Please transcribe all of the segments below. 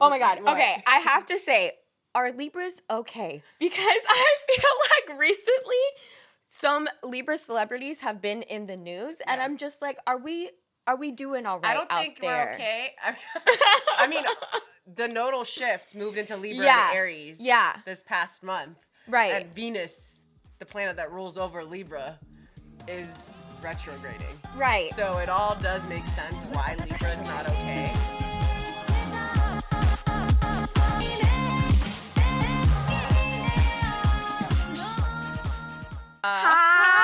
Oh my God. What? Okay, I have to say, are Libras okay? Because I feel like recently some Libra celebrities have been in the news, and Yeah. I'm just like, are we doing all right I don't out think there? we're okay. I mean, the nodal shift moved into Libra Yeah. and Aries Yeah. this past month. Right. And Venus, the planet that rules over Libra, is retrograding. Right. So it all does make sense why Libra is not okay.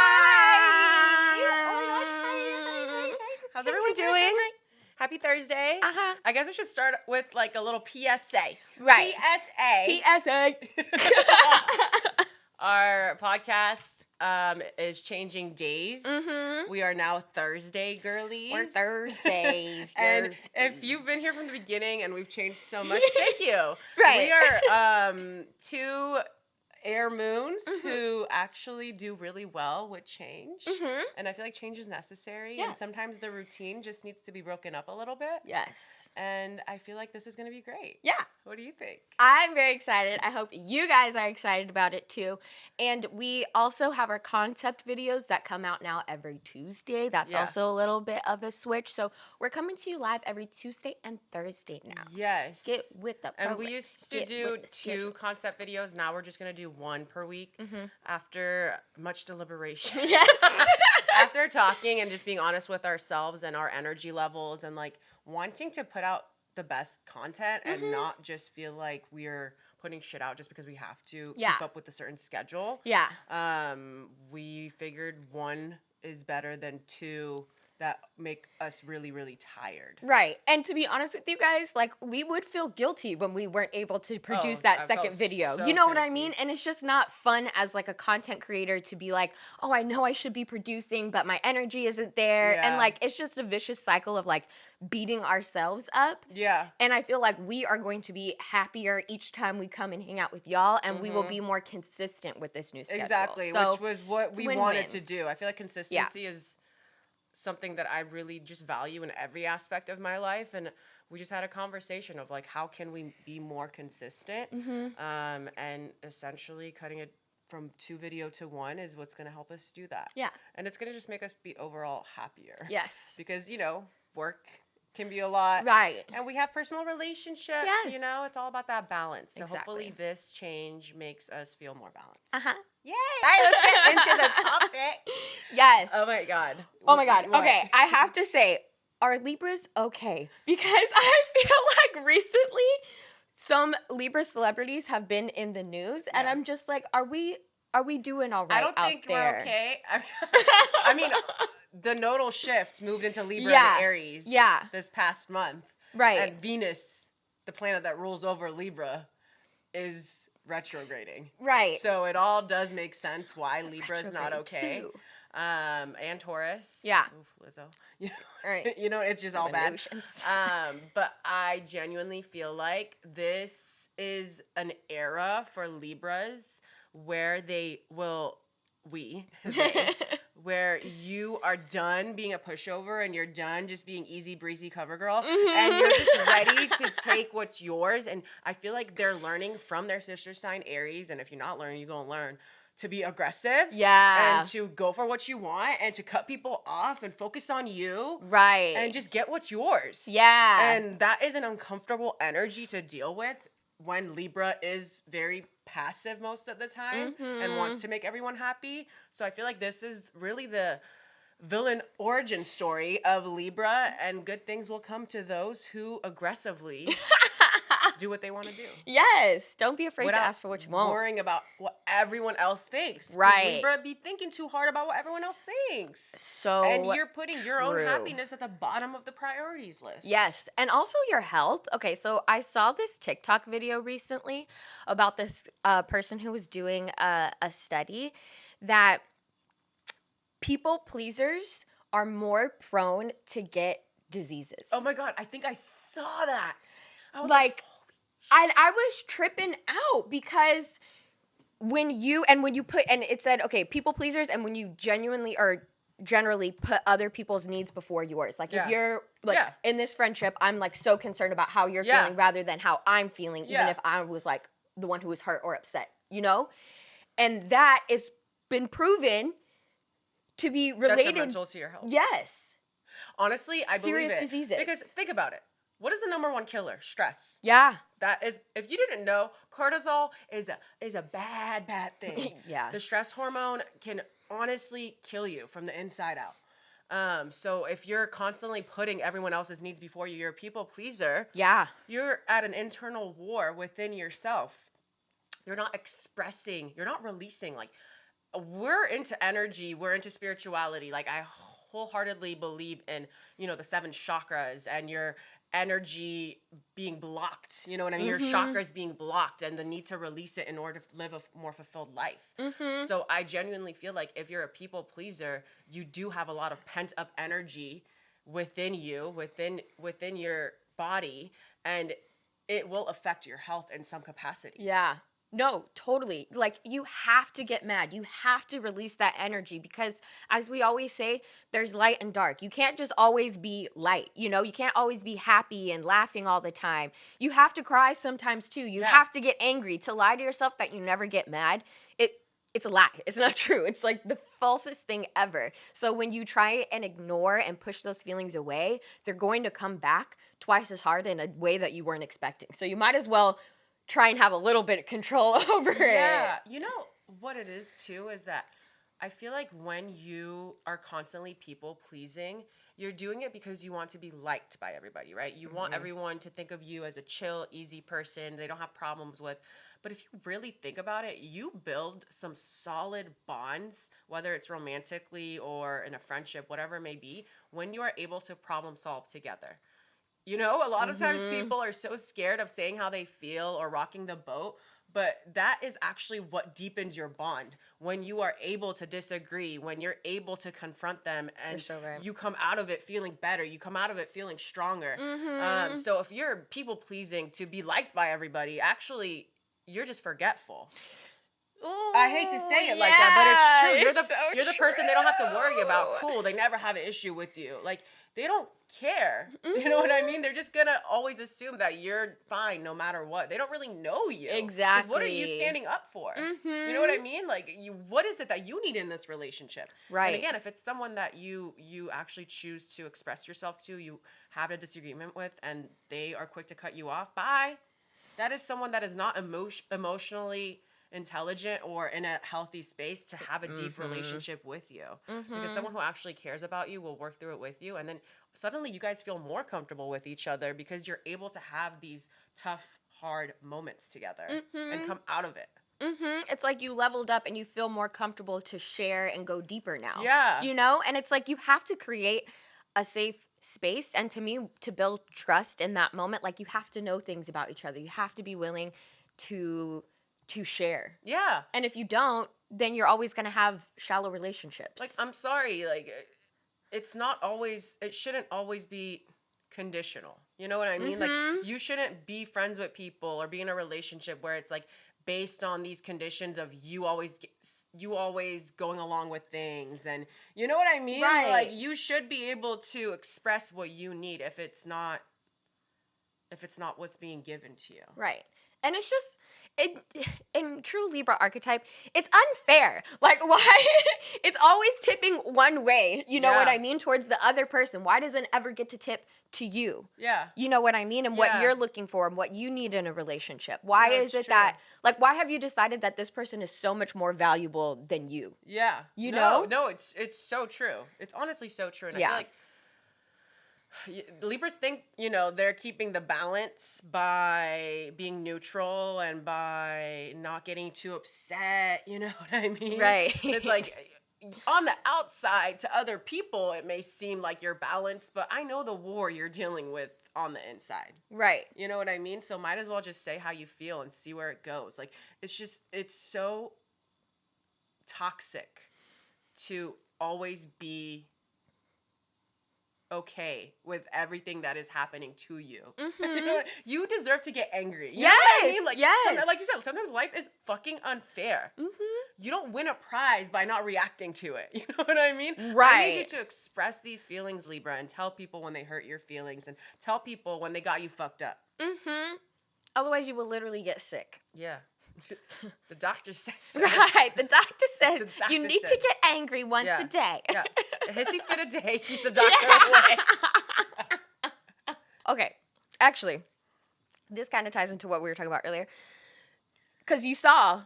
Hi. Oh my gosh, hi. How's everyone doing? Happy Thursday. Uh-huh. I guess we should start with like a little PSA. Right. PSA. PSA. Our podcast is changing days. Mm-hmm. We are now Thursday girlies. We're Thursdays. And if you've been here from the beginning and we've changed so much, thank you. Right. We are two air moons who actually do really well with change. Mm-hmm. And I feel like change is necessary. Yeah. And sometimes the routine just needs to be broken up a little bit. Yes. And I feel like this is going to be great. Yeah. What do you think? I'm very excited. I hope you guys are excited about it too. And we also have our concept videos that come out now every Tuesday. That's Yeah. also a little bit of a switch. So we're coming to you live every Tuesday and Thursday now. Yes. Get with the program. And we used to Get do with the two schedule. concept videos. Now we're just going to do one per week after much deliberation. Yes. After talking and just being honest with ourselves and our energy levels and like wanting to put out the best content and not just feel like we're putting shit out just because we have to keep up with a certain schedule. Yeah. We figured one is better than two that make us really, really tired. Right. And to be honest with you guys, like, we would feel guilty when we weren't able to produce that I second felt video. so You know what I guilty. mean? And it's just not fun as like a content creator to be like, oh, I know I should be producing, but my energy isn't there. Yeah. And like, it's just a vicious cycle of like beating ourselves up. Yeah. And I feel like we are going to be happier each time we come and hang out with y'all, and we will be more consistent with this new schedule. Exactly, So, which was what we win-win. wanted to do. I feel like consistency is something that I really just value in every aspect of my life, and we just had a conversation of like, how can we be more consistent? And essentially cutting it from 2 video to 1 is what's going to help us do that. Yeah. And it's going to just make us be overall happier. Yes. Because, you know, work can be a lot. Right. And we have personal relationships. Yes. You know, it's all about that balance. So Exactly. hopefully this change makes us feel more balanced. Uh-huh. Yay! All right, let's get into the topic. Yes. Oh my God. Oh my God. What? Okay, I have to say, are Libras okay? Because I feel like recently some Libra celebrities have been in the news, and Yeah. I'm just like, are we doing all right I don't out think there? we're okay. I mean, the nodal shift moved into Libra Yeah. and Aries Yeah. this past month. Right. And Venus, the planet that rules over Libra, is retrograding. Right. So it all does make sense why Libra is not Retrograde okay. too. And Taurus. Yeah. Oof, Lizzo. You know, Right. you know, it's just all bad. Emotions. But I genuinely feel like this is an era for Libras where where you are done being a pushover and you're done just being easy breezy cover girl and you're just ready to take what's yours. And I feel like they're learning from their sister sign Aries, and if you're not learning, you're gonna learn to be aggressive, Yeah. and to go for what you want and to cut people off and focus on you, Right. and just get what's yours. Yeah. And that is an uncomfortable energy to deal with when Libra is very passive most of the time and wants to make everyone happy. So I feel like this is really the villain origin story of Libra, and good things will come to those who aggressively do what they want to do. Yes. Don't be afraid to Without ask for what you want. worrying about what everyone else thinks. 'Cause Right. Libra be thinking too hard about what everyone else thinks. So And you're putting your own true. happiness at the bottom of the priorities list. Yes, and also your health. Okay, so I saw this TikTok video recently about this person who was doing a study that people pleasers are more prone to get diseases. Oh my God, I think I saw that. I was Like, I was tripping out because when you put, and it said, okay, people pleasers, and when you genuinely are generally put other people's needs before yours. Like if you're like in this friendship, I'm like so concerned about how you're feeling rather than how I'm feeling, even if I was like the one who was hurt or upset, you know? And that is been proven to be related detrimental to your health. Yes. Honestly, I believe it. Serious diseases. Because think about it. What is the number one killer? Stress. Yeah. That is, if you didn't know, cortisol is a bad thing. Yeah. The stress hormone can honestly kill you from the inside out. So if you're constantly putting everyone else's needs before you, you're a people pleaser. Yeah. You're at an internal war within yourself. You're not expressing, you're not releasing. Like, we're into energy, we're into spirituality. Like, I wholeheartedly believe in, the 7 chakras and your energy being blocked. You know what I mean? Your chakras being blocked and the need to release it in order to live a more fulfilled life. So I genuinely feel like if you're a people pleaser, you do have a lot of pent up energy within you, within your body, and it will affect your health in some capacity. Yeah. No, totally. Like, you have to get mad. You have to release that energy because, as we always say, there's light and dark. You can't just always be light. You can't always be happy and laughing all the time. You have to cry sometimes, too. You have to get angry. To lie to yourself that you never get mad, it's a lie. It's not true. It's like the falsest thing ever. So when you try and ignore and push those feelings away, they're going to come back twice as hard in a way that you weren't expecting. So you might as well try and have a little bit of control over it. Yeah. You know what it is too is that I feel like when you are constantly people pleasing, you're doing it because you want to be liked by everybody, right? You want everyone to think of you as a chill, easy person they don't have problems with. But if you really think about it, you build some solid bonds, whether it's romantically or in a friendship, whatever it may be, when you are able to problem solve together. A lot of times people are so scared of saying how they feel or rocking the boat, but that is actually what deepens your bond. When you are able to disagree, when you're able to confront them, and so right. you come out of it feeling better, you come out of it feeling stronger. So if you're people pleasing to be liked by everybody, actually, you're just forgetful. Ooh, I hate to say it like that, but it's true. You're the person they don't have to worry about. Cool, they never have an issue with you. Like, they don't care. You know what I mean? They're just gonna always assume that you're fine no matter what. They don't really know you. Exactly. 'Cause what are you standing up for? You know what I mean? Like, what is it that you need in this relationship? Right. And again, if it's someone that you actually choose to express yourself to, you have a disagreement with, and they are quick to cut you off, bye. That is someone that is not emotionally intelligent or in a healthy space to have a deep relationship with you. Because someone who actually cares about you will work through it with you, and then suddenly you guys feel more comfortable with each other because you're able to have these tough, hard moments together and come out of it. It's like you leveled up and you feel more comfortable to share and go deeper now. Yeah. And it's like you have to create a safe space, and to me, to build trust in that moment, like, you have to know things about each other. You have to be willing to share. Yeah. And if you don't, then you're always going to have shallow relationships. Like, I'm sorry, like, it shouldn't always be conditional. You know what I mean? Like, you shouldn't be friends with people or be in a relationship where it's like based on these conditions of you always going along with things, and you know what I mean? Right. Like, you should be able to express what you need if it's not what's being given to you. Right. And it's just, in true Libra archetype, it's unfair. Like, why? It's always tipping one way, you know what I mean, towards the other person. Why doesn't it ever get to tip to you? Yeah. You know what I mean? And what you're looking for and what you need in a relationship. Why is it that, like, why have you decided that this person is so much more valuable than you? Yeah. You know? No, it's so true. It's honestly so true. And I feel like Libras think, they're keeping the balance by being neutral and by not getting too upset. You know what I mean? Right. It's like, on the outside to other people, it may seem like you're balanced, but I know the war you're dealing with on the inside. Right. You know what I mean? So might as well just say how you feel and see where it goes. Like, it's so toxic to always be okay with everything that is happening to you. Mm-hmm. You know, you deserve to get angry. You yes, know what I mean? Like, yes. like you said, sometimes life is fucking unfair. Mm-hmm. You don't win a prize by not reacting to it. You know what I mean? Right. I need you to express these feelings, Libra, and tell people when they hurt your feelings, and tell people when they got you fucked up. Mm-hmm. Otherwise, you will literally get sick. Yeah. The doctor says so. Right. The doctor says The doctor you need says. to get angry once a day. Yeah. A hissy fit a day keeps the doctor away. Okay. Actually, this kind of ties into what we were talking about earlier. Because you saw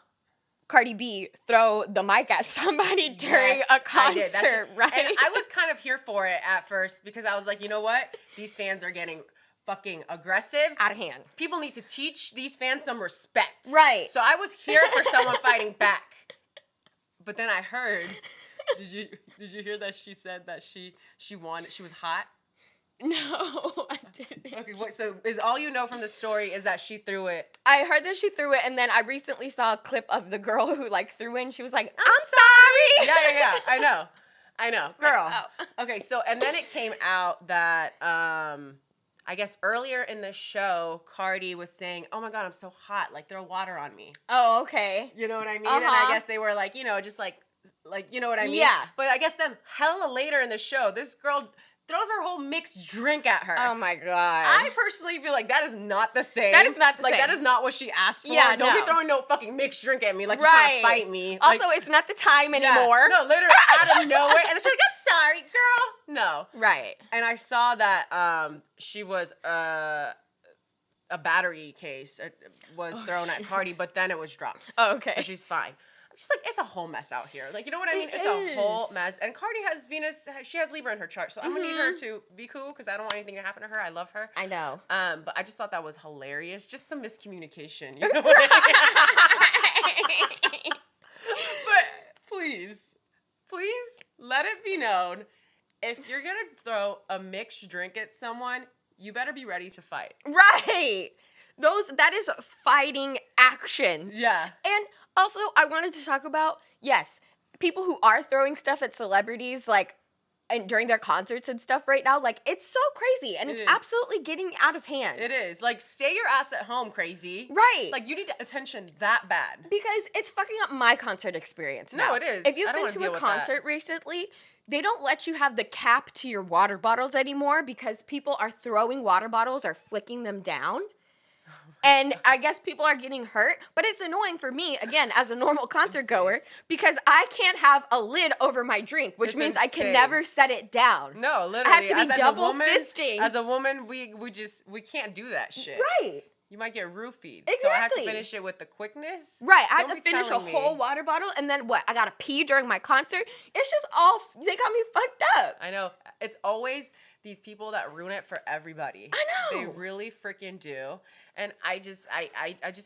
Cardi B throw the mic at somebody during a concert, right? And I was kind of here for it at first because I was like, you know what? These fans are getting fucking aggressive. Out of hand. People need to teach these fans some respect. Right. So I was here for someone fighting back. But then I heard, did you hear that she said that she was hot? No, I didn't. Okay, so is all you know from the story is that she threw it? I heard that she threw it, and then I recently saw a clip of the girl who like threw it, and she was like, I'm sorry. Yeah. I know. Girl. Like, oh. Okay, so, and then it came out that, I guess earlier in the show, Cardi was saying, oh my God, I'm so hot. Like, throw water on me. Oh, okay. You know what I mean? And I guess they were like, you know, just like, you know what I mean? Yeah. But I guess then hella later in the show, this girl throws her whole mixed drink at her. Oh my God. I personally feel like that is not the same. That is not the same. Like, that is not what she asked for. Yeah, Don't no. be throwing no fucking mixed drink at me like you're trying to fight me. Also, Like, it's not the time yeah. anymore. No, literally out of nowhere. And she's like, I'm sorry, girl. No. Right. And I saw that she was a battery case was thrown at Cardi, but then it was dropped. Oh, okay. So she's fine. I'm just like, it's a whole mess out here. Like, you know what I mean? It It's a whole is. mess. And Cardi has Venus, she has Libra in her chart. So I'm going to need her to be cool because I don't want anything to happen to her. I love her. I know. But I just thought that was hilarious. Just some miscommunication. You know what I mean? But please let it be known, if you're going to throw a mixed drink at someone, you better be ready to fight. Right. That is fighting actions. Yeah. And also, I wanted to talk about, yes, people who are throwing stuff at celebrities, like, and during their concerts and stuff right now, like, it's so crazy, and it's absolutely getting out of hand. It is. Like, stay your ass at home, crazy. Right. Like, you need attention that bad. Because it's fucking up my concert experience now. No, it is. If you've I don't been wanna to deal a with that. concert recently, they don't let you have the cap to your water bottles anymore because people are throwing water bottles or flicking them down. And I guess people are getting hurt, but it's annoying for me, again, as a normal concert goer, because I can't have a lid over my drink, which means I can insane. never set it down. No, literally. I have to be as double a woman, fisting. As a woman, we can't do that shit. Right. You might get roofied. Exactly. So I have to finish it with the quickness. Right. I Don't had to be finish a telling me. whole water bottle, and then what? I gotta pee during my concert. It's just all, they got me fucked up. I know. It's always these people that ruin it for everybody. I know. They really freaking do. And I just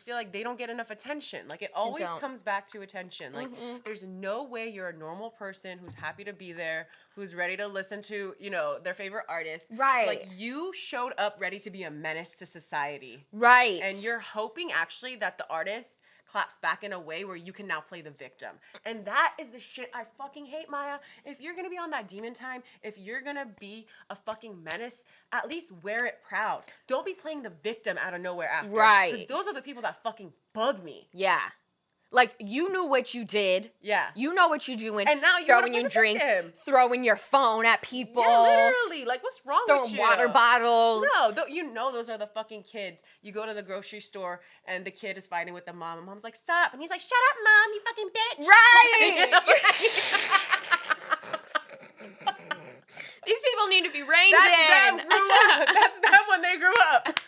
feel like they don't get enough attention. Like, it always don't. comes back to attention. Like, there's no way you're a normal person who's happy to be there, who's ready to listen to, you know, their favorite artist. Right. Like, you showed up ready to be a menace to society. Right. And you're hoping, actually, that the artist claps back in a way where you can now play the victim. And that is the shit I fucking hate, Maya. If you're gonna be on that demon time, if you're gonna be a fucking menace, at least wear it proud. Don't be playing the victim out of nowhere after. Right. Because those are the people that fucking bug me. Yeah. Like, you knew what you did. Yeah. You know what you're doing. And now you wanna throwing play your the drink, victim. throwing your phone at people. Yeah, literally. Like, what's wrong with Throwing you? water bottles. No, you know those are the fucking kids. You go to the grocery store and the kid is fighting with the mom, and mom's like, stop. And he's like, shut up, mom, you fucking bitch. Right. You know, These people need to be reined That's in. them grew up. That's them when they grew up.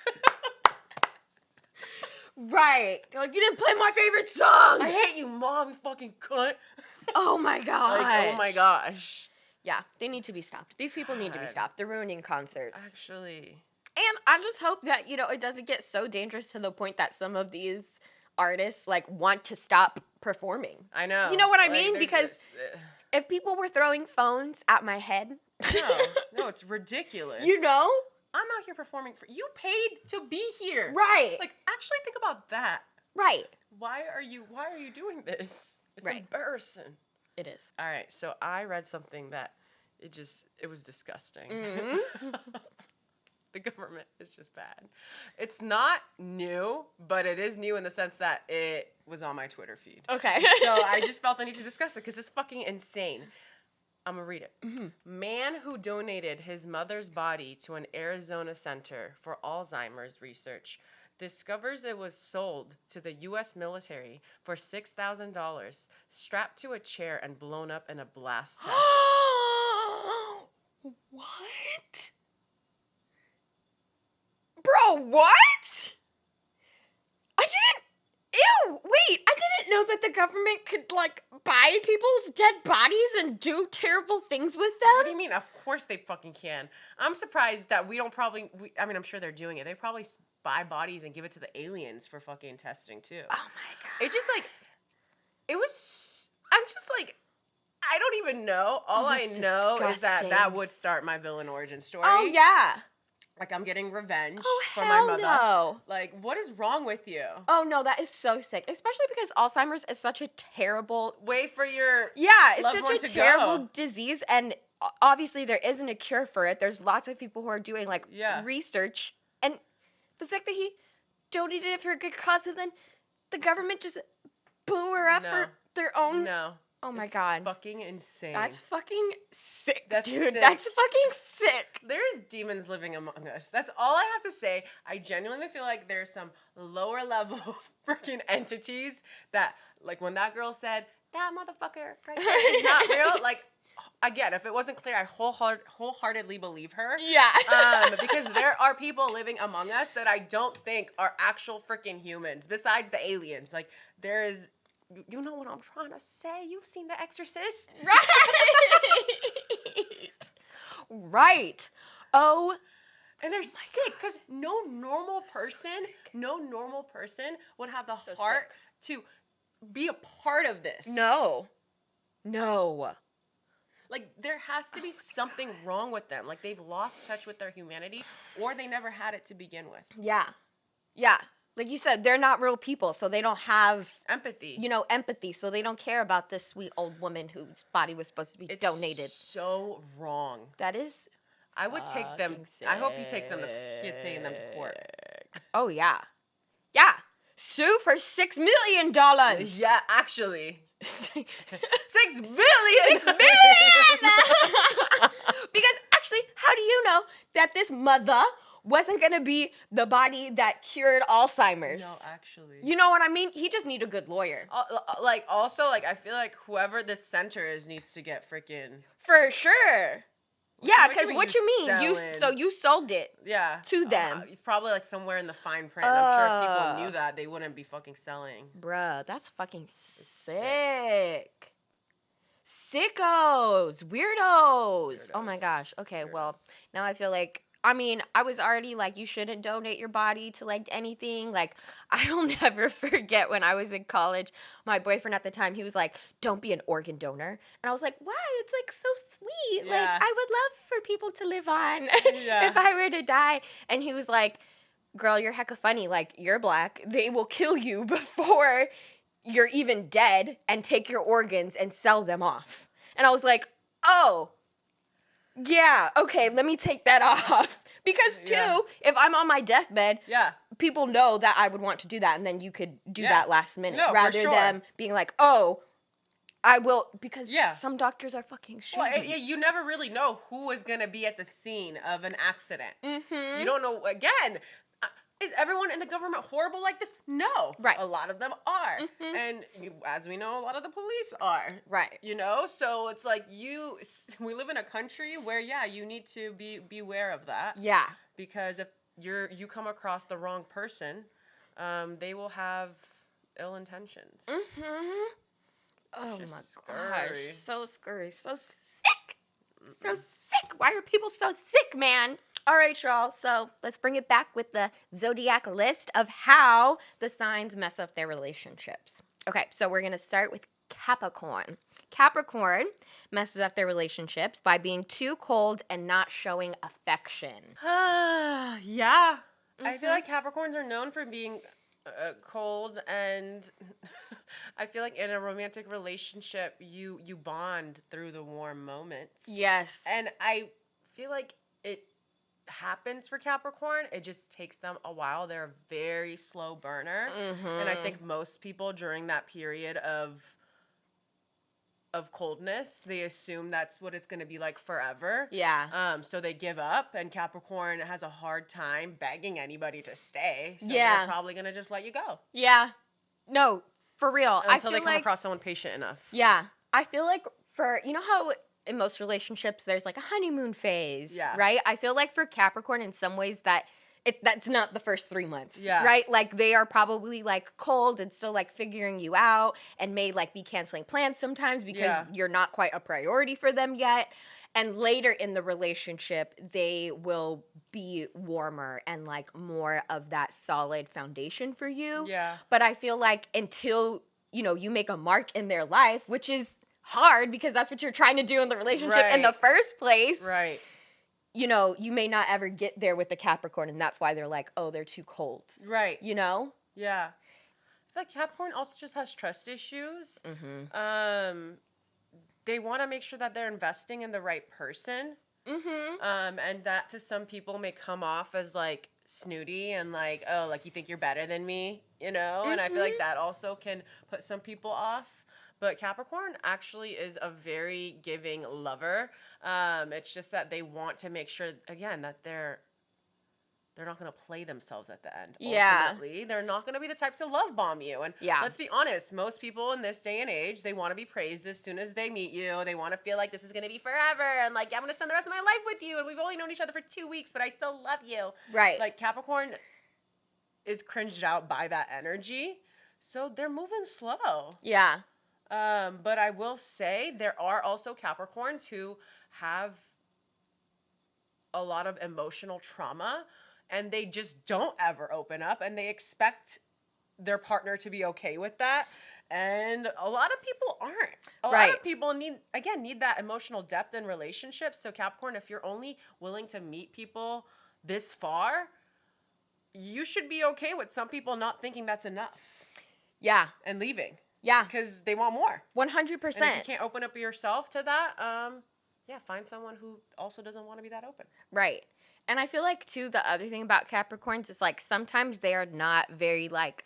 Right. They're like, you didn't play my favorite song. I hate you, mom, you fucking cunt. Oh my gosh. Like, oh my gosh. Yeah, they need to be stopped. These people need to be God. stopped. They're ruining concerts. Actually. And I just hope that, you know, it doesn't get so dangerous to the point that some of these artists, like, want to stop performing. I know. You know what I Like, mean? there's Because this- if people were throwing phones at my head, no, it's ridiculous. you know? I'm out here performing for you. Paid to be here. Right. Like, actually think about that. Right. Why are you doing this? It's Right. embarrassing. It is. All right, so I read something that it was disgusting. Mm-hmm. The government is just bad. It's not new, but it is new in the sense that it was on my Twitter feed. Okay. So I just felt the need to discuss it because it's fucking insane. I'm gonna read it. Mm-hmm. Man who donated his mother's body to an Arizona center for Alzheimer's research discovers it was sold to the U.S. military for $6,000, strapped to a chair and blown up in a blast test. What? Bro, what? I didn't. Ew, wait, I didn't know that the government could, like, buy people's dead bodies and do terrible things with What do them. you mean? Of course they fucking can. I'm surprised that we don't probably, I'm sure they're doing it. They probably buy bodies and give it to the aliens for fucking testing too. Oh my god. It just like, it was, I'm just like, I don't even know. All I that's know is that disgusting. would start my villain origin story. Oh yeah. Like I'm getting revenge Oh for my hell mother. no. Like, what is wrong with you? Oh no, that is so sick. Especially because Alzheimer's is such a terrible. Wait for your Yeah, it's loved such one a to terrible go. disease, and obviously there isn't a cure for it. There's lots of people who are doing like Yeah. research, and the fact that he donated it for a good cause, and then the government just blew her up No. for their own. No. Oh my It's god, fucking insane. that's fucking sick, That's dude. sick. That's fucking sick. There's demons living among us. That's all I have to say. I genuinely feel like there's some lower level freaking entities that, like, when that girl said, that motherfucker right there is not real, like, again, if it wasn't clear, I wholeheartedly believe her. Yeah. Because there are people living among us that I don't think are actual freaking humans, besides the aliens. Like, there is... You know what I'm trying to say? You've seen The Exorcist? Right. Right. Oh. And they're sick because no normal person would have the heart to be a part of this. No. No. Like, there has to be something wrong with them. Like, they've lost touch with their humanity, or they never had it to begin with. Yeah. Yeah. Like you said, they're not real people, so they don't have, Empathy. empathy. So they don't care about this sweet old woman whose body was supposed to be It's donated. so wrong. That is. I would take them. Fucking I hope he takes them. He's taking them to court. Oh yeah. Yeah. Sue for $6 million. Yeah, actually. $6 billion. $6 billion. Because actually, how do you know that this mother wasn't gonna be the body that cured Alzheimer's? No, actually. You know what I mean? He just need a good lawyer. Also, I feel like whoever this center is needs to get freaking... For sure. Yeah, What do because you what you mean? selling? You sold it. Yeah. To them. He's probably like somewhere in the fine print. I'm sure if people knew that, they wouldn't be fucking selling. Bruh, that's fucking sick. Sickos. Weirdos. Oh my gosh. Okay, well, now I feel like, I mean, I was already like, you shouldn't donate your body to like anything. Like, I'll never forget when I was in college, my boyfriend at the time, he was like, don't be an organ donor. And I was like, why? It's like so sweet. Yeah. Like, I would love for people to live on Yeah. if I were to die. And he was like, girl, you're hecka funny. Like, you're black. They will kill you before you're even dead and take your organs and sell them off. And I was like, oh, yeah, okay, let me take that off. Because, too, Yeah. if I'm on my deathbed, Yeah. people know that I would want to do that, and then you could do Yeah. that last minute. No, for rather sure. than being like, oh, I will, because Yeah. some doctors are fucking shady. Well, you never really know who is going to be at the scene of an accident. Mm-hmm. You don't know, again, is everyone in the government horrible like this? No. Right. A lot of them are. Mhm. And as we know, a lot of the police are. Right. You know? So it's like we live in a country where, yeah, you need to beware of that. Yeah. Because if you come across the wrong person, they will have ill intentions. Mm-hmm. Oh Just my scary. gosh. So scary. So sick. So sick. Why are people so sick, man? All right, y'all. So let's bring it back with the zodiac list of how the signs mess up their relationships. Okay, so we're going to start with Capricorn. Capricorn messes up their relationships by being too cold and not showing affection. Yeah. I feel like Capricorns are known for being cold and I feel like in a romantic relationship, you bond through the warm moments. Yes. And I feel like it happens for Capricorn. It just takes them a while. They're a very slow burner. And I think most people during that period of coldness, they assume that's what it's going to be like forever. Yeah. So they give up, and Capricorn has a hard time begging anybody to stay. So Yeah. they're probably going to just let you go. Yeah. No, for real. Until they feel come like, across someone patient enough. Yeah. I feel like you know how in most relationships there's like a honeymoon phase, Yeah. right? I feel like for Capricorn in some ways that's not the first 3 months, Yeah. right? Like they are probably like cold and still like figuring you out and may like be canceling plans sometimes because you're not quite a priority for them yet. And later in the relationship, they will be warmer and like more of that solid foundation for you. Yeah. But I feel like until, you make a mark in their life, which is hard because that's what you're trying to do in the relationship in the first place. Right. You may not ever get there with the Capricorn, and that's why they're like, oh, they're too cold. Right. Yeah. I feel like Capricorn also just has trust issues. They want to make sure that they're investing in the right person. And that to some people may come off as like snooty and like, oh, like you think you're better than me, And I feel like that also can put some people off. But Capricorn actually is a very giving lover. It's just that they want to make sure, again, that they're not going to play themselves at the end. Yeah. Ultimately, they're not going to be the type to love bomb you. And let's be honest, most people in this day and age, they want to be praised as soon as they meet you. They want to feel like this is going to be forever. And like, I'm going to spend the rest of my life with you. And we've only known each other for 2 weeks, but I still love you. Right. Like Capricorn is cringed out by that energy. So they're moving slow. Yeah. But I will say there are also Capricorns who have a lot of emotional trauma and they just don't ever open up and they expect their partner to be okay with that. And a lot of people aren't. A lot of people need that emotional depth in relationships. So Capricorn, if you're only willing to meet people this far, you should be okay with some people not thinking that's enough. Yeah. And leaving. Yeah. Because they want more. 100%. And if you can't open up yourself to that, find someone who also doesn't want to be that open. Right. And I feel like, too, the other thing about Capricorns is, like, sometimes they are not very, like,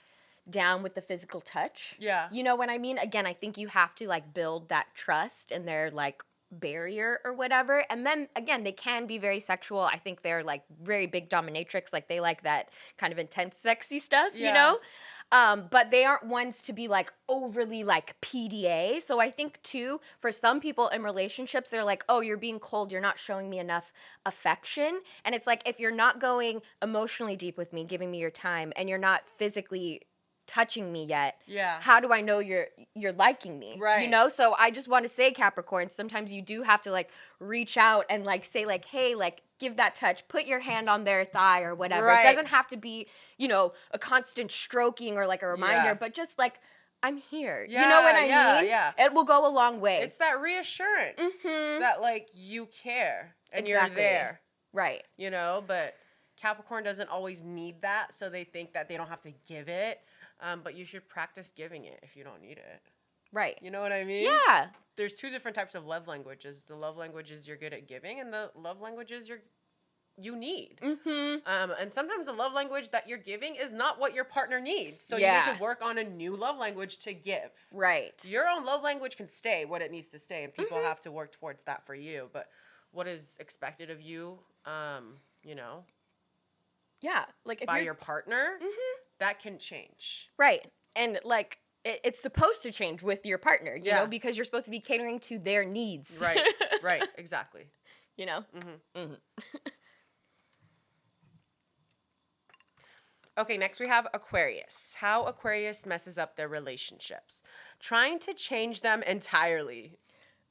down with the physical touch. Yeah. You know what I mean? Again, I think you have to, like, build that trust in their, like, barrier or whatever. And then, again, they can be very sexual. I think they're, like, very big dominatrix. Like, they like that kind of intense, sexy stuff, you know? But they aren't ones to be like overly like PDA. So I think too, for some people in relationships, they're like, oh, you're being cold. You're not showing me enough affection. And it's like, if you're not going emotionally deep with me, giving me your time, and you're not physically touching me yet, how do I know you're liking me? Right. So I just want to say, Capricorn, sometimes you do have to like reach out and like say like, hey, like give that touch, put your hand on their thigh or whatever. Right. It doesn't have to be, a constant stroking or like a reminder, but just like, I'm here. You know what I mean? Yeah. It will go a long way. It's that reassurance that like you care and you're there. Right. But Capricorn doesn't always need that, so they think that they don't have to give it. But you should practice giving it if you don't need it. Right. You know what I mean? Yeah. There's 2 different types of love languages. The love languages you're good at giving, and the love languages you need. And sometimes the love language that you're giving is not what your partner needs. So you need to work on a new love language to give. Right. Your own love language can stay what it needs to stay, and people have to work towards that for you. But what is expected of you, Yeah. Like if by your partner, that can change. Right. And like it's supposed to change with your partner, you know, because you're supposed to be catering to their needs. Right, exactly. Okay, next we have Aquarius. How Aquarius messes up their relationships. Trying to change them entirely.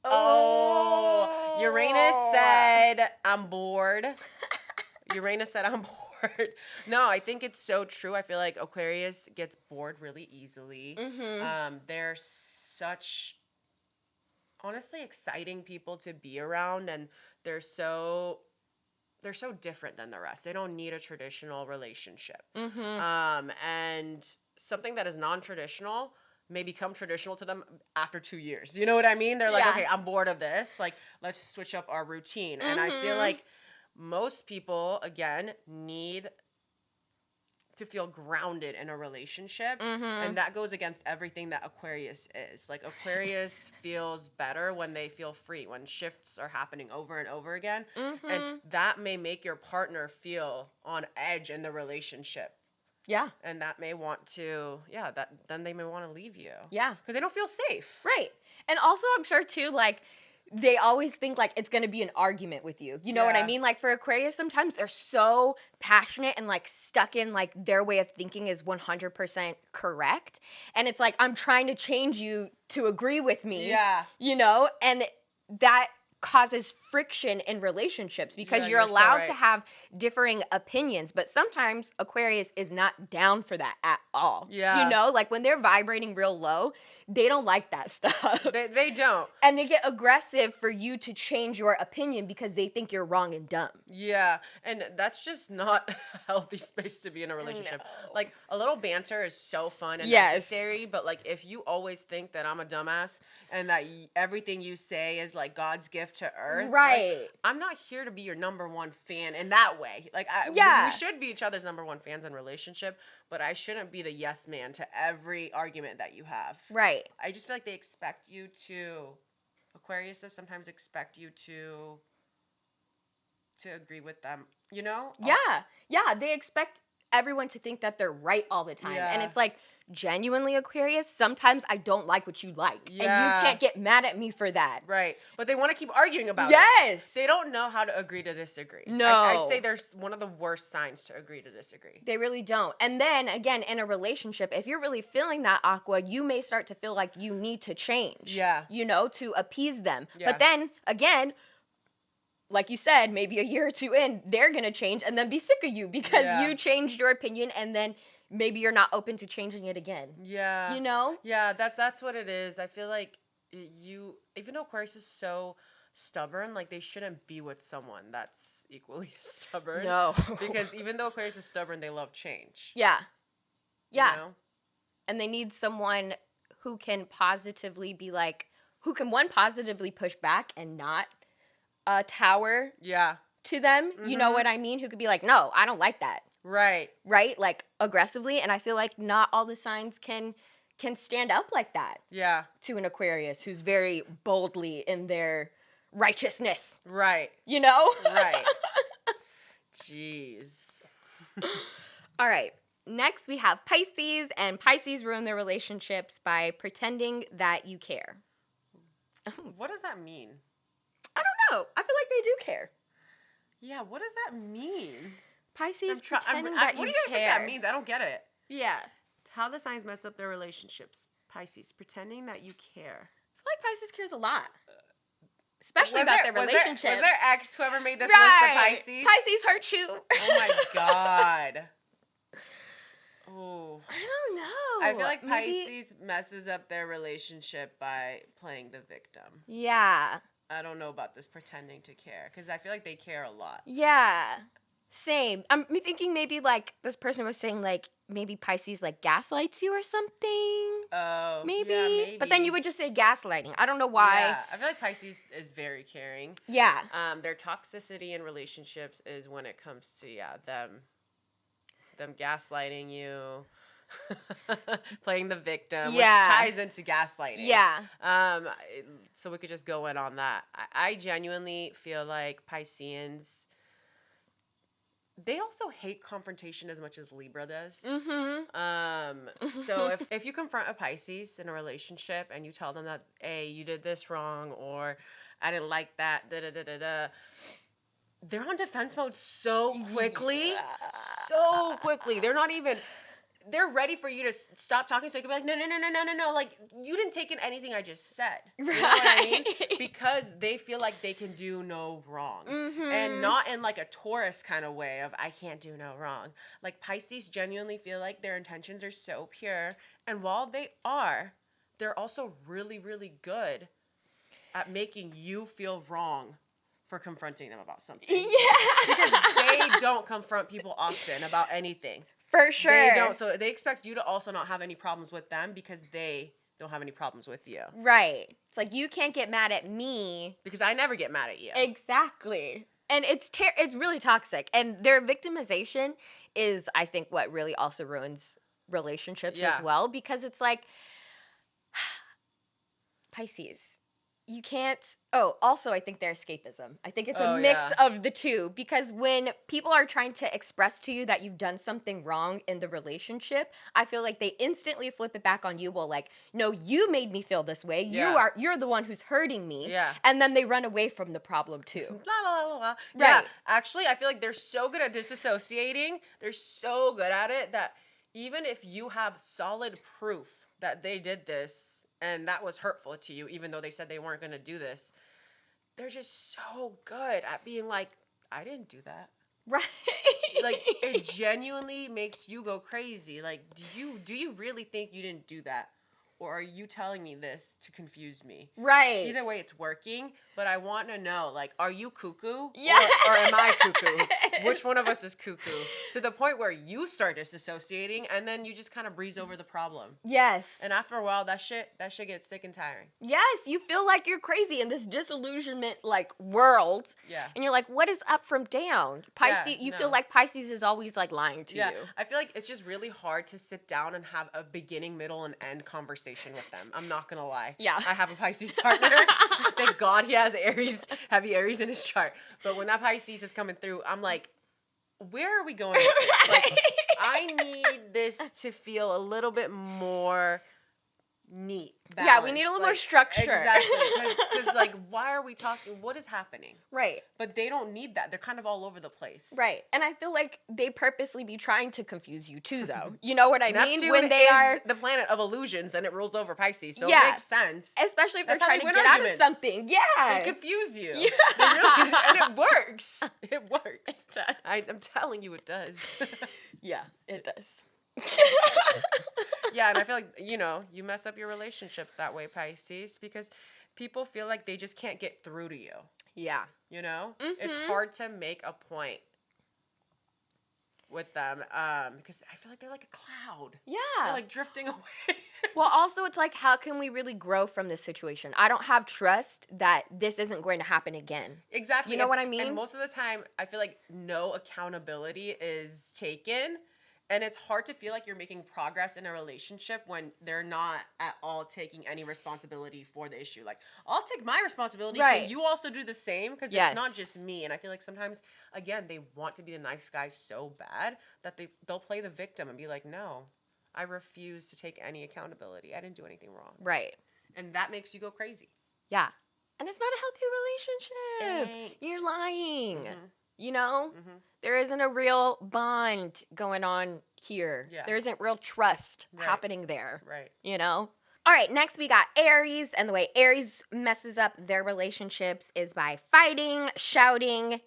Oh, Uranus said, I'm bored. Uranus said, I'm bored. No, I think it's so true. I feel like Aquarius gets bored really easily. They're such, honestly, exciting people to be around, and they're so different than the rest. They don't need a traditional relationship. And something that is non-traditional, may become traditional to them after 2 years. You know what I mean? They're like, Yeah. okay, I'm bored of this. Like, let's switch up our routine. And I feel like most people, again, need to feel grounded in a relationship, and that goes against everything that Aquarius is. Like, Aquarius feels better when they feel free, when shifts are happening over and over again, and that may make your partner feel on edge in the relationship. Yeah. And that may want to, then they may want to leave you. Yeah. Because they don't feel safe. Right. And also, I'm sure, too, like, they always think, like, it's going to be an argument with you. You know what I Yeah. mean? Like, for Aquarius, sometimes they're so passionate and, like, stuck in, like, their way of thinking is 100% correct. And it's like, I'm trying to change you to agree with me. Yeah. You know? And that causes friction in relationships because Yeah, you're you're so allowed right. to have differing opinions, but sometimes Aquarius is not down for that at all. Yeah. You know, like when they're vibrating real low, they don't like that stuff. They don't. And they get aggressive for you to change your opinion because they think you're wrong and dumb. Yeah, and that's just not a healthy space to be in a relationship. No. Like, a little banter is so fun and Yes. necessary, but, like, if you always think that I'm a dumbass and that everything you say is, like, God's gift to earth, like, Right. I'm not here to be your number one fan in that way. Like, Yeah. we should be each other's number one fans in relationship, but I shouldn't be the yes man to every argument that you have. Right. I just feel like they expect you to, Aquariuses sometimes expect you to agree with them, you know? Yeah. Yeah. They expect everyone to think that they're right all the time. And Yeah. it's like, genuinely, Aquarius, sometimes I don't like what you like. And Yeah. you can't get mad at me for that. Right. But they want to keep arguing about it. Yes. They don't know how to agree to disagree. No. I'd say there's one of the worst signs to agree to disagree. They really don't. And then again, in a relationship, if you're really feeling that Aqua, you may start to feel like you need to change. Yeah. You know, to appease them. Yeah. But then again, like you said, maybe a year or two in, they're going to change and then be sick of you because Yeah. you changed your opinion and then maybe you're not open to changing it again. Yeah. You know? Yeah, that's what it is. I feel like even though Aquarius is so stubborn, like, they shouldn't be with someone that's equally as stubborn. No. Because even though Aquarius is stubborn, they love change. Yeah. Yeah. You know? And they need someone who can positively be like, who can positively push back and not tower Yeah. to them. You know what I mean? Who could be like, no, I don't like that. Right. Right? Like aggressively. And I feel like not all the signs can stand up like that Yeah. to an Aquarius who's very boldly in their righteousness. Right. You know? Right. Jeez. All right. Next, we have Pisces, and Pisces ruin their relationships by pretending that you care. What does that mean? I don't know. I feel like they do care. Yeah, what does that mean? Pisces I'm pretending that what you do you guys care. think that means? I don't get it. Yeah. How the signs mess up their relationships. Pisces, pretending that you care. I feel like Pisces cares a lot. Especially about their relationships. Was there ex whoever made this list for Pisces? Pisces hurt you. Oh my God. Oh. I don't know. I feel like Maybe- Pisces messes up their relationship by playing the victim. Yeah. I don't know about this pretending to care because I feel like they care a lot. Yeah. Same. I'm thinking maybe like this person was saying like maybe Pisces like gaslights you or something. Oh, Maybe. yeah, maybe. But then you would just say gaslighting. I don't know why. Yeah, I feel like Pisces is very caring. Yeah. Their toxicity in relationships is when it comes to them gaslighting you, playing the victim, Yeah. which ties into gaslighting. Yeah. So we could just go in on that. I genuinely feel like Pisceans, they also hate confrontation as much as Libra does. Mm-hmm. So if you confront a Pisces in a relationship and you tell them that, hey, you did this wrong, or I didn't like that, they're on defense mode so quickly. Yeah. So quickly. They're ready for you to stop talking so you can be like, no. Like, you didn't take in anything I just said. You know what I mean? Because they feel like they can do no wrong. And not in like a Taurus kind of way of, I can't do no wrong. Like, Pisces genuinely feel like their intentions are so pure. And while they are, they're also really, really good at making you feel wrong for confronting them about something. Yeah. Because they don't confront people often about anything. For sure. They don't. So they expect you to also not have any problems with them because they don't have any problems with you. Right. It's like, you can't get mad at me. Because I never get mad at you. Exactly. And it's really toxic. And their victimization is, I think, what really also ruins relationships as well. Because it's like, Pisces, you can't. Oh, also, I think they're escapism. I think it's a mix of the two, because when people are trying to express to you that you've done something wrong in the relationship, I feel like they instantly flip it back on you. Well, like, no, you made me feel this way. You're the one who's hurting me. Yeah. And then they run away from the problem too. La, la, la, la. Right. Yeah, actually, I feel like they're so good at disassociating. They're so good at it that even if you have solid proof that they did this and that was hurtful to you, even though they said they weren't going to do this, they're just so good at being like, I didn't do that. Right. Like, it genuinely makes you go crazy. Like, do you really think you didn't do that? Or are you telling me this to confuse me? Right. Either way, it's working, but I want to know, like, are you cuckoo? Yes. Or am I cuckoo? Which one of us is cuckoo? To the point where you start disassociating, and then you just kind of breeze over the problem. Yes. And after a while, that shit gets sick and tiring. Yes, you feel like you're crazy in this disillusionment, like, world. Yeah. And you're like, what is up from down? Pisces, you feel like Pisces is always, like, lying to you. I feel like it's just really hard to sit down and have a beginning, middle, and end conversation with them. I'm not gonna lie. Yeah. I have a Pisces partner. Thank God he has Aries, heavy Aries in his chart. But when that Pisces is coming through, I'm like, where are we going with this? Like, I need this to feel a little bit more neat. Balanced. Yeah, we need a little more structure. Exactly. Because, like, why are we talking? What is happening? Right. But they don't need that. They're kind of all over the place. Right. And I feel like they purposely be trying to confuse you too, though. You know what I mean? Neptune When they is are the planet of illusions, and it rules over Pisces, so Yeah. it makes sense. Especially if they're That's how trying they to win get out of arguments. something. Yeah. They confuse you. Yeah. They really, and it works. It works. It does. I'm telling you, it does. Yeah, it does. Yeah, and I feel like, you mess up your relationships that way, Pisces, because people feel like they just can't get through to you. Yeah. It's hard to make a point with them because I feel like they're like a cloud. Yeah. They're like drifting away. Well, also, it's like, how can we really grow from this situation? I don't have trust that this isn't going to happen again. Exactly. You know what I mean? And most of the time, I feel like no accountability is taken. And it's hard to feel like you're making progress in a relationship when they're not at all taking any responsibility for the issue. Like, I'll take my responsibility. Right. Can you also do the same? Because Yes. it's not just me. And I feel like sometimes, again, they want to be the nice guy so bad that they'll play the victim and be like, no, I refuse to take any accountability. I didn't do anything wrong. Right. And that makes you go crazy. Yeah. And it's not a healthy relationship. It ain't. You're lying. Mm-hmm. You know? Mm-hmm. There isn't a real bond going on here. Yeah. There isn't real trust Right. happening there. Right. You know? All right, next we got Aries. And the way Aries messes up their relationships is by fighting, shouting,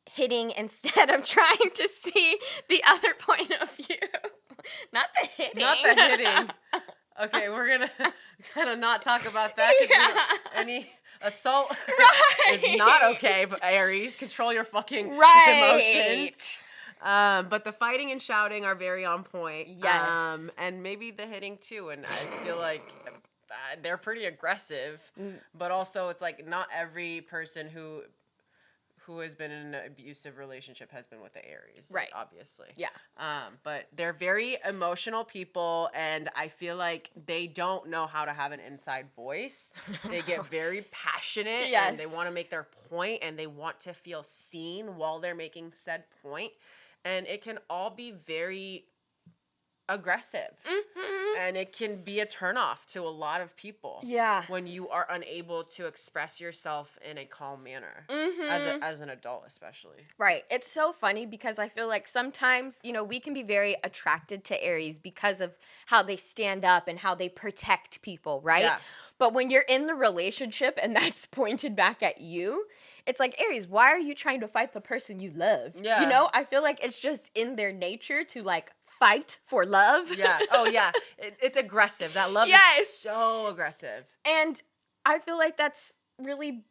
hitting instead of trying to see the other point of view. Not the hitting. Not the hitting. Okay, we're gonna kind of not talk about that because any assault is not okay. But Aries, control your fucking emotions. But the fighting and shouting are very on point. Yes. And maybe the hitting too. And I feel like they're pretty aggressive. But also, it's like not every person who has been in an abusive relationship has been with the Aries. Right. Like, obviously. Yeah. But they're very emotional people, and I feel like they don't know how to have an inside voice. They get very passionate, Yes. and they want to make their point, and they want to feel seen while they're making said point. And it can all be very aggressive. And it can be a turnoff to a lot of people. Yeah. When you are unable to express yourself in a calm manner. As an adult, especially. Right. It's so funny because I feel like sometimes, we can be very attracted to Aries because of how they stand up and how they protect people, right? Yeah. But when you're in the relationship and that's pointed back at you, it's like, Aries, why are you trying to fight the person you love? Yeah. I feel like it's just in their nature to, like, fight for love. Yeah. Oh, yeah. It's aggressive. That love Yes. is so aggressive. And I feel like that's really,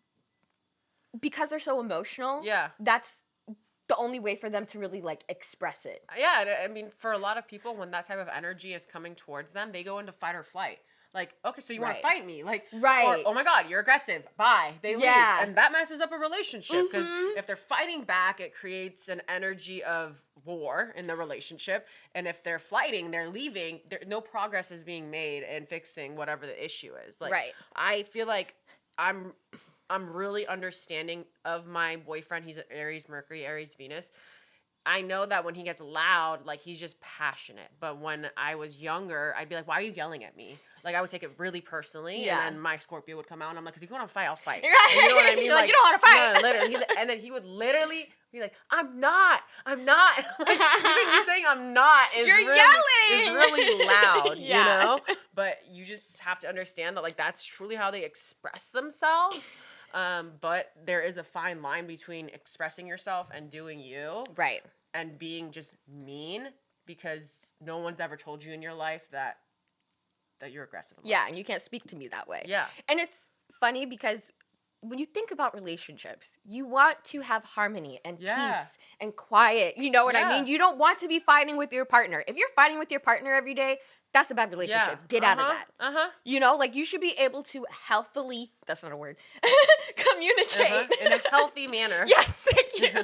because they're so emotional. Yeah. That's the only way for them to really, like, express it. Yeah. I mean, for a lot of people, when that type of energy is coming towards them, they go into fight or flight. Like, okay, so you want Right. to fight me. Like, Right. or, oh my God, you're aggressive. Bye. They leave. Yeah. And that messes up a relationship because if they're fighting back, it creates an energy of war in the relationship. And if they're fighting, they're leaving, no progress is being made in fixing whatever the issue is. Like, Right. I feel like I'm really understanding of my boyfriend. He's an Aries Mercury, Aries Venus. I know that when he gets loud, like, he's just passionate. But when I was younger, I'd be like, why are you yelling at me? Like, I would take it really personally. Yeah. And then my Scorpio would come out, and I'm like, because if you want to fight, I'll fight. Right. And you know what I mean? You're like, you don't want to fight. No, literally. And then he would literally be like, I'm not. Like, even you saying I'm not is You're really, yelling. is really loud, Yeah. you know? But you just have to understand that, like, that's truly how they express themselves. But there is a fine line between expressing yourself and doing you. Right. And being just mean, because no one's ever told you in your life that you're aggressive. Yeah, and you can't speak to me that way. Yeah. And it's funny because when you think about relationships, you want to have harmony and peace and quiet. You know what I mean? You don't want to be fighting with your partner. If you're fighting with your partner every day, that's a bad relationship. Get out of that. You know, like, you should be able to healthily, that's not a word, communicate. In a healthy manner. Yes, thank you.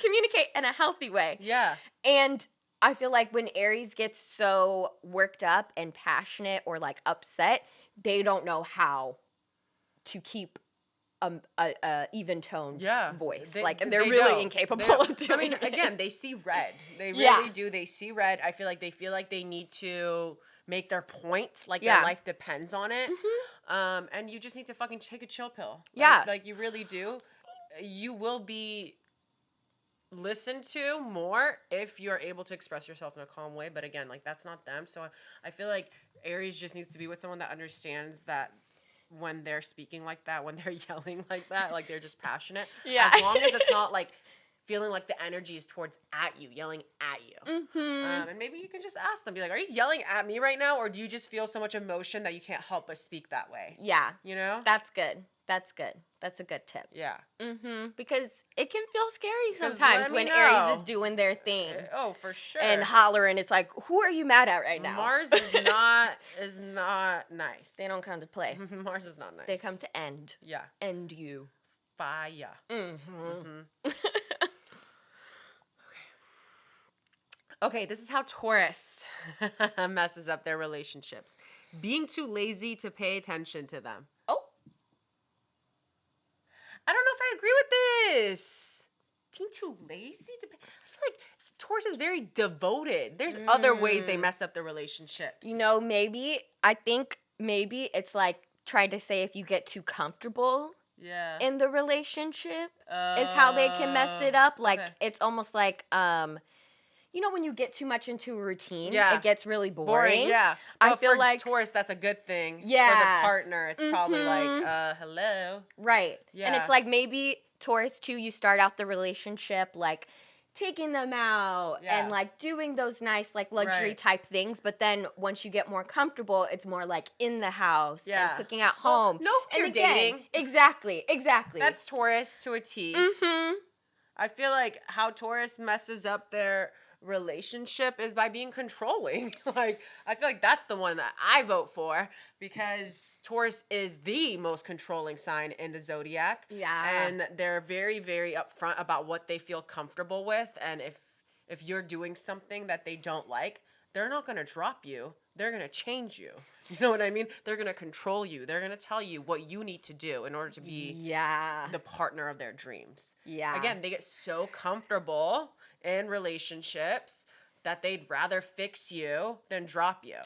Communicate in a healthy way. Yeah. And I feel like when Aries gets so worked up and passionate or, like, upset, they don't know how to keep a even toned voice. And they're really incapable of doing it. Again, they see red. They really do. They see red. I feel like they need to make their point. Like, their life depends on it. And you just need to fucking take a chill pill. Like, you really do. You will be listened to more if you're able to express yourself in a calm way. But again, like, that's not them. So I feel like Aries just needs to be with someone that understands that when they're speaking like that, when they're yelling like that, like, they're just passionate. As long as it's not, like, feeling like the energy is towards at you, yelling at you. And maybe you can just ask them, be like, are you yelling at me right now? Or do you just feel so much emotion that you can't help but speak that way? Yeah. You know? That's good. That's good. That's a good tip. Yeah. Because it can feel scary sometimes when Aries is doing their thing. Oh, for sure. And hollering. It's like, who are you mad at right now? Mars is not nice. They don't come to play. Mars is not nice. They come to end. Yeah. End you. Fire. Okay, this is how Taurus messes up their relationships. Being too lazy to pay attention to them. Oh. I don't know if I agree with this. Being too lazy to pay... I feel like Taurus is very devoted. There's other ways they mess up their relationships. You know, I think maybe it's like trying to say if you get too comfortable in the relationship is how they can mess it up. Like, it's almost like... you know, when you get too much into a routine, it gets really boring. Yeah. I but feel for like Taurus, that's a good thing. Yeah. For the partner, it's probably like, hello. Right. Yeah. And it's like maybe Taurus too, you start out the relationship like taking them out and like doing those nice like luxury type things, but then once you get more comfortable, it's more like in the house and cooking at home. No, you're dating. Exactly. That's Taurus to a T. I feel like how Taurus messes up their relationship is by being controlling. Like, I feel like that's the one that I vote for, because Taurus is the most controlling sign in the zodiac. Yeah. And they're very, very upfront about what they feel comfortable with. And if you're doing something that they don't like, they're not going to drop you. They're going to change you. You know what I mean? They're going to control you. They're going to tell you what you need to do in order to be the partner of their dreams. Yeah. Again, they get so comfortable in relationships that they'd rather fix you than drop you.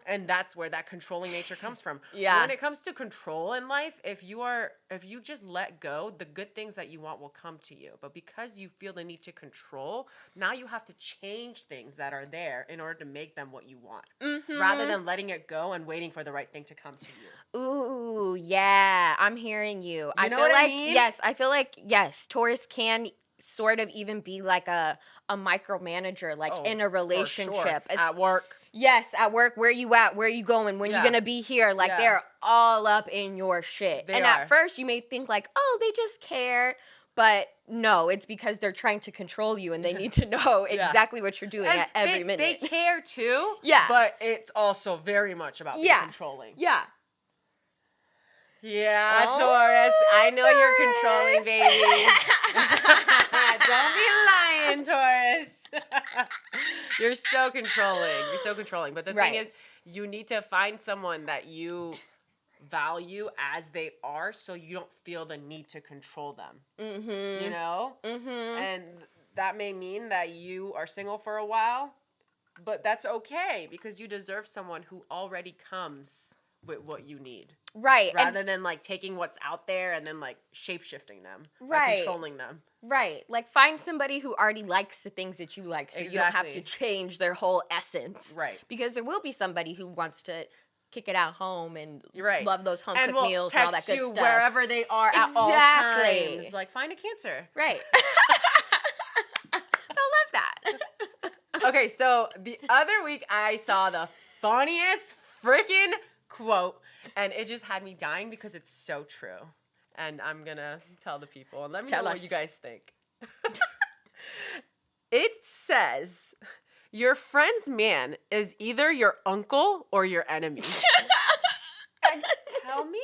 And that's where that controlling nature comes from. Yeah. When it comes to control in life, if you just let go, the good things that you want will come to you. But because you feel the need to control, now you have to change things that are there in order to make them what you want. Rather than letting it go and waiting for the right thing to come to you. Ooh, yeah. I'm hearing you. I feel like yes, Taurus can sort of even be like a micromanager, like in a relationship. For sure. At work. Yes, at work. Where you at? Where you going? When you gonna be here? Like, they're all up in your shit. At first you may think like, oh, they just care. But no, it's because they're trying to control you and they need to know exactly what you're doing and at every minute. They care too. Yeah. But it's also very much about being controlling. Yeah. Yeah, Taurus. I know you're controlling, baby. Don't be lying, Taurus. You're so controlling. You're so controlling. But the thing is, you need to find someone that you value as they are so you don't feel the need to control them. Mm-hmm. You know? Mm-hmm. And that may mean that you are single for a while, but that's okay because you deserve someone who already comes with what you need. Right. Rather than like taking what's out there and then like shape-shifting them. Right. Controlling them. Right. Like find somebody who already likes the things that you like so you don't have to change their whole essence. Right. Because there will be somebody who wants to kick it out home and right. love those home cooked meals and all that good stuff. Wherever they are at all times. Like find a Cancer. Right. I love that. Okay, so the other week I saw the funniest freaking quote and it just had me dying because it's so true. And I'm going to tell the people and let me know what you guys think. It says, your friend's man is either your uncle or your enemy. And tell me,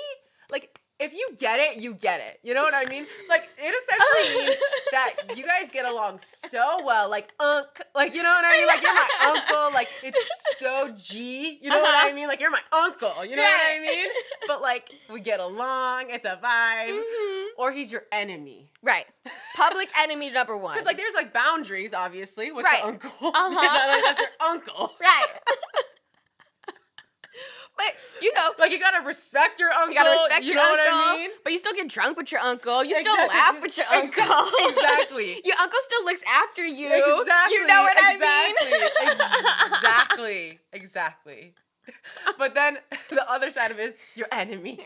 like, if you get it, you get it. You know what I mean? Like, it essentially means that you guys get along so well. Like, like, you know what I mean? Like, you're my uncle. Like, it's so G. You know what I mean? Like, you're my uncle. You know what I mean? But, like, we get along. It's a vibe. Mm-hmm. Or he's your enemy. Right. Public enemy number one. Because, like, there's, like, boundaries, obviously, with the uncle. Uh-huh. You know, like, that's your uncle. Right. But, you know. Like, you gotta respect your uncle. You gotta respect your uncle. You know what I mean? But you still get drunk with your uncle. You still laugh with your uncle. Exactly. Your uncle still looks after you. Exactly. You know what I mean? Exactly. But then the other side of it is your enemy.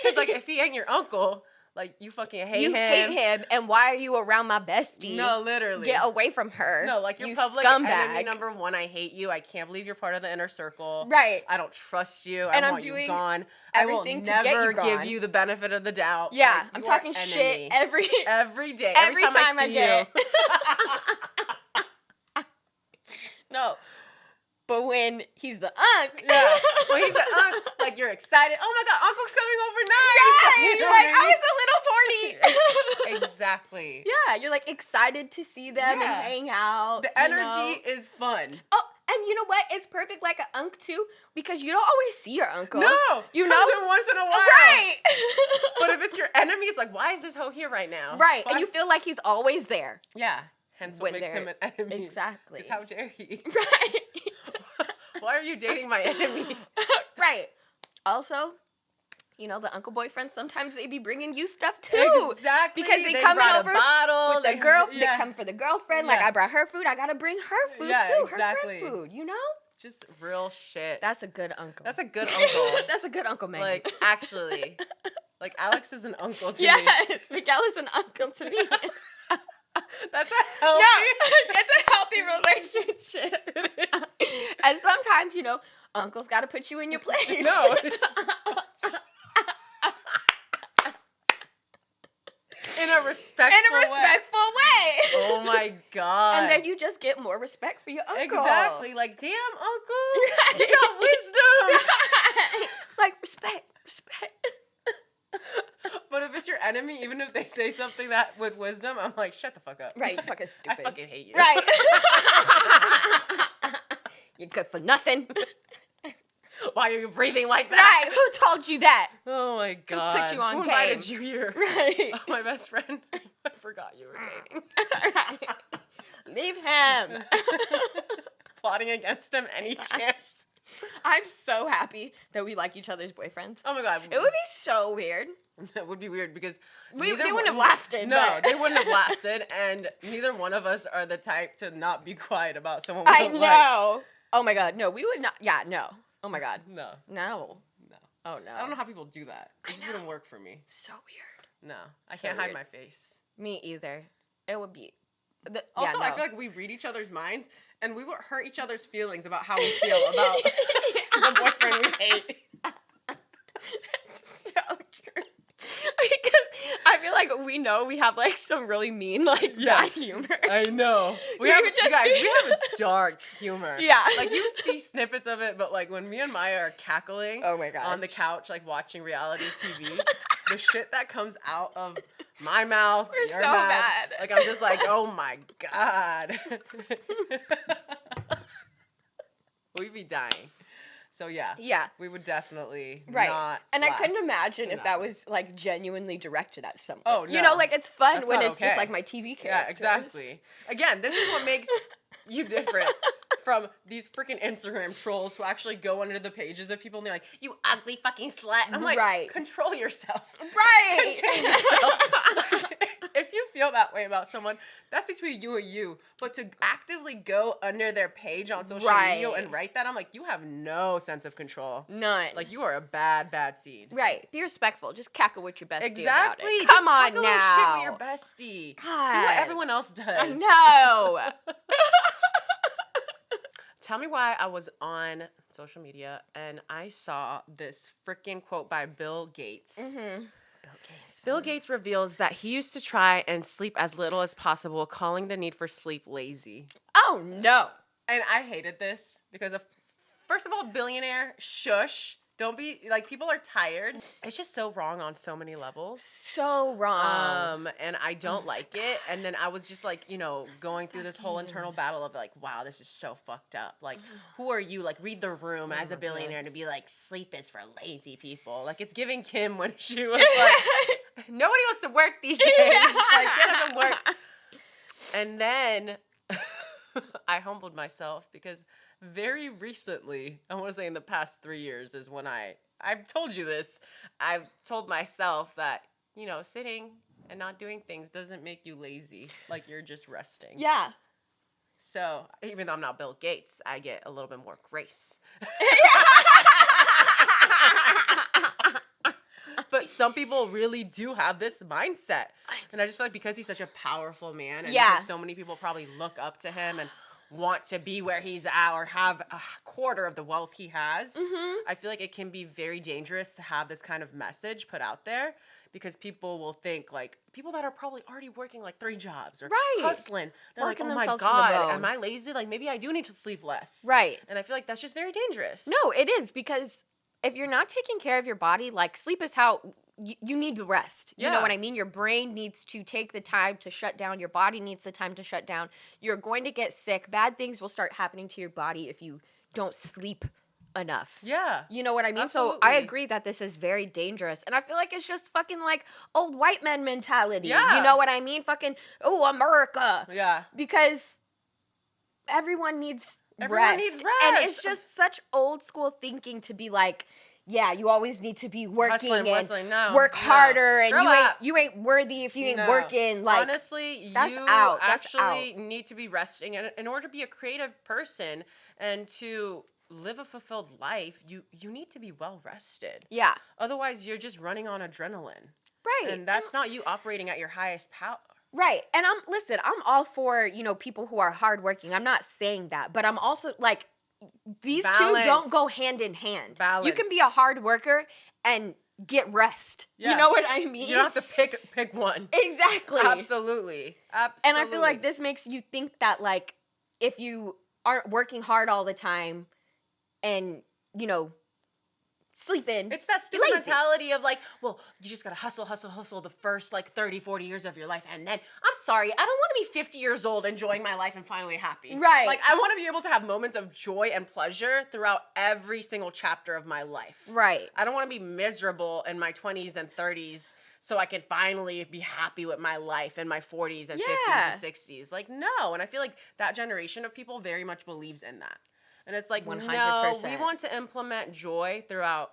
It's like, if he ain't your uncle, like, you fucking hate him. You hate him, and why are you around my bestie? No, literally. Get away from her. No, like, your public enemy number one, I hate you. I can't believe you're part of the inner circle. Right. I don't trust you. And I want you gone. Everything I will never to get you give you the benefit of the doubt. Yeah, like, I'm talking shit every day. Every time I see you. No. But when he's the unk. Yeah. When he's the unk, like, you're excited. Oh my God, Uncle's coming over nice. Yeah, you're like, I was a little party. Exactly. Yeah, you're like excited to see them and hang out. The energy is fun. Oh, and you know what? It's perfect like an unk too, because you don't always see your uncle. No, you comes in once in a while. Right. But if it's your enemy, it's like, why is this hoe here right now? Right, and you feel like he's always there. Yeah, hence what makes him an enemy. Exactly. Because how dare he? Right. Why are you dating my enemy? Right. Also, you know, the uncle boyfriends, sometimes they be bringing you stuff too. Exactly. Because they coming over a bottle, with the girl. They come for the girlfriend. Yeah. Like, I brought her food. I got to bring her food too. Exactly. Her friend food, you know? Just real shit. That's a good uncle. That's a good uncle. That's a good uncle, man. Like, actually. Like, Alex is an uncle to me. Yes, Miguel is an uncle to me. That's a healthy. No, it's a healthy relationship. And sometimes, you know, uncles got to put you in your place. No. In a respectful way. Oh my God. And then you just get more respect for your uncle. Exactly. Like, damn, uncle. You got wisdom. Right. Like, respect. But if it's your enemy, even if they say something that with wisdom, I'm like, shut the fuck up. Right, you fucking stupid. I fucking hate you. Right. You're good for nothing. Why are you breathing like that? Right, who told you that? Oh my God. Who put you on Who game? invited you here? Right. Oh, my best friend. I forgot you were dating. Right. Leave him. Plotting against him any chance. I'm so happy that we like each other's boyfriends. Oh my God. It would be so weird. It would be weird because they wouldn't have lasted. No, they wouldn't have lasted, and neither one of us are the type to not be quiet about someone we don't like. I know. Oh my God, no, we would not. Yeah, no. Oh my God. No. Oh no. I don't know how people do that. It just wouldn't work for me. So weird. No, I can't hide my face. Me either. It would be. Also, I feel like we read each other's minds, and we would hurt each other's feelings about how we feel about the boyfriend we hate. That's so true. Because I feel like we know know we have like some really mean, like bad humor. I know. We have dark humor. Yeah. Like you see snippets of it, but like when me and Maya are cackling Oh my gosh. on the couch, like watching reality TV, the shit that comes out of my mouth, We're your so mouth, bad. like I'm just like, oh my God. We'd be dying. So yeah, we would definitely not. And I couldn't imagine if that was like genuinely directed at someone. Oh no, you know, like it's fun That's when it's okay. just like my TV characters. Yeah, exactly. Again, this is what makes you different from these freaking Instagram trolls who actually go under the pages of people and they're like, "You ugly fucking slut." I'm like, control yourself. Right. Contain yourself. If you feel that way about someone, that's between you and you. But to actively go under their page on social media and write that, I'm like, you have no sense of control. None. Like, you are a bad seed. Right. Be respectful. Just cackle with your bestie Exactly. about it. Come Just on talk a now. little shit with your bestie. God. Do what everyone else does. No. Tell me why I was on social media and I saw this freaking quote by Bill Gates. Mm-hmm. Bill Gates reveals that he used to try and sleep as little as possible, calling the need for sleep lazy. Oh, no. And I hated this because, first of all, billionaire, shush. Don't be, like, people are tired. It's just so wrong on so many levels. So wrong. And I don't like it. And then I was just, like, you know, going through this whole internal battle of, like, wow, this is so fucked up. Like, who are you? Like, read the room as a billionaire to be like, sleep is for lazy people. Like, it's giving Kim when she was like, nobody wants to work these days. Like, get up and work. And then I humbled myself because very recently, I want to say in the past 3 years is when I've told you this. I've told myself that, you know, sitting and not doing things doesn't make you lazy. Like, you're just resting. Yeah. So, even though I'm not Bill Gates, I get a little bit more grace. But some people really do have this mindset. And I just feel like because he's such a powerful man and because so many people probably look up to him and want to be where he's at or have a quarter of the wealth he has, I feel like it can be very dangerous to have this kind of message put out there because people will think, like, people that are probably already working like 3 jobs or hustling, they're working like, oh my God, am I lazy? Like, maybe I do need to sleep less. Right. And I feel like that's just very dangerous. No, it is because if you're not taking care of your body, like, sleep is how you need the rest. You know what I mean? Your brain needs to take the time to shut down. Your body needs the time to shut down. You're going to get sick. Bad things will start happening to your body if you don't sleep enough. Yeah. You know what I mean? Absolutely. So I agree that this is very dangerous. And I feel like it's just fucking like old white men mentality. Yeah. You know what I mean? Fucking, oh, America. Yeah. Because everyone needs rest. And it's just such old school thinking to be like, yeah, you always need to be working and work harder, and you ain't worthy if you ain't working. Like, honestly, that's you out. actually need to be resting, and in order to be a creative person and to live a fulfilled life, you need to be well rested. Yeah. Otherwise, you're just running on adrenaline. Right. And that's not you operating at your highest power. Right. And I'm all for, you know, people who are hardworking. I'm not saying that, but I'm also like, these two don't go hand in hand. Balance. You can be a hard worker and get rest. Yeah. You know what I mean? You don't have to pick one. Exactly. Absolutely. And I feel like this makes you think that, like, if you aren't working hard all the time and, you know, sleeping. It's that stupid mentality of like, well, you just gotta hustle the first like 30, 40 years of your life. And then, I'm sorry, I don't want to be 50 years old enjoying my life and finally happy. Right. Like, I want to be able to have moments of joy and pleasure throughout every single chapter of my life. Right. I don't want to be miserable in my 20s and 30s so I can finally be happy with my life in my 40s and 50s and 60s. Like, no. And I feel like that generation of people very much believes in that. And it's like, 100%. No, we want to implement joy throughout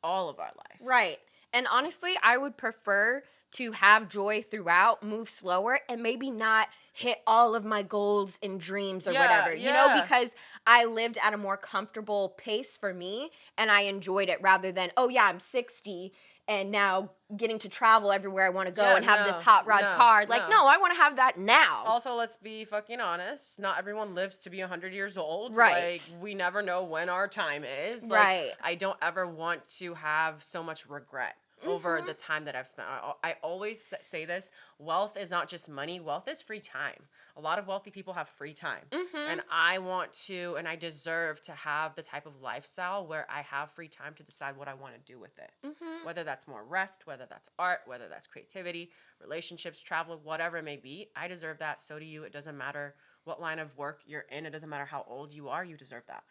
all of our life. Right. And honestly, I would prefer to have joy throughout, move slower, and maybe not hit all of my goals and dreams or whatever, you know, because I lived at a more comfortable pace for me and I enjoyed it rather than, oh yeah, I'm 60 and now getting to travel everywhere I want to go and have this hot rod car. Like, no, I want to have that now. Also, let's be fucking honest. Not everyone lives to be 100 years old. Right. Like, we never know when our time is. Like, right. I don't ever want to have so much regret over the time that I've spent. I always say this, wealth is not just money, wealth is free time. A lot of wealthy people have free time. And I want to, and I deserve to have the type of lifestyle where I have free time to decide what I want to do with it. Whether that's more rest, whether that's art, whether that's creativity, relationships, travel, whatever it may be. I deserve that. So do you. It doesn't matter what line of work you're in. It doesn't matter how old you are. You deserve that.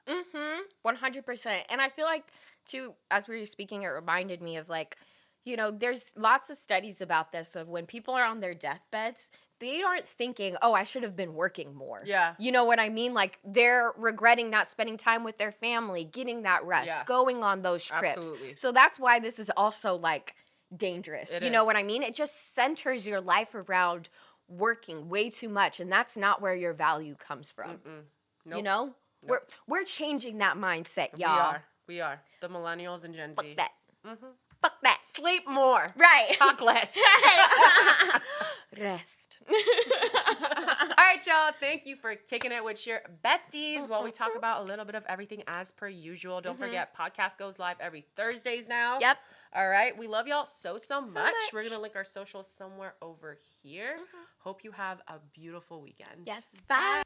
100%. And I feel like, too, as we were speaking, it reminded me of, like, you know, there's lots of studies about this, of when people are on their deathbeds, they aren't thinking, oh, I should have been working more. Yeah. You know what I mean? Like, they're regretting not spending time with their family, getting that rest, going on those trips. Absolutely. So that's why this is also, like, dangerous. It you know is. what I mean? It just centers your life around working way too much, and that's not where your value comes from. Nope. You know? Nope. We're changing that mindset, y'all. We are. The millennials and Gen Z. Fuck that. Fuck that. Sleep more. Right. Talk less. Rest. All right, y'all. Thank you for kicking it with your besties while we talk about a little bit of everything as per usual. Don't forget, podcast goes live every Thursdays now. Yep. All right. We love y'all so much. We're going to link our socials somewhere over here. Hope you have a beautiful weekend. Yes. Bye.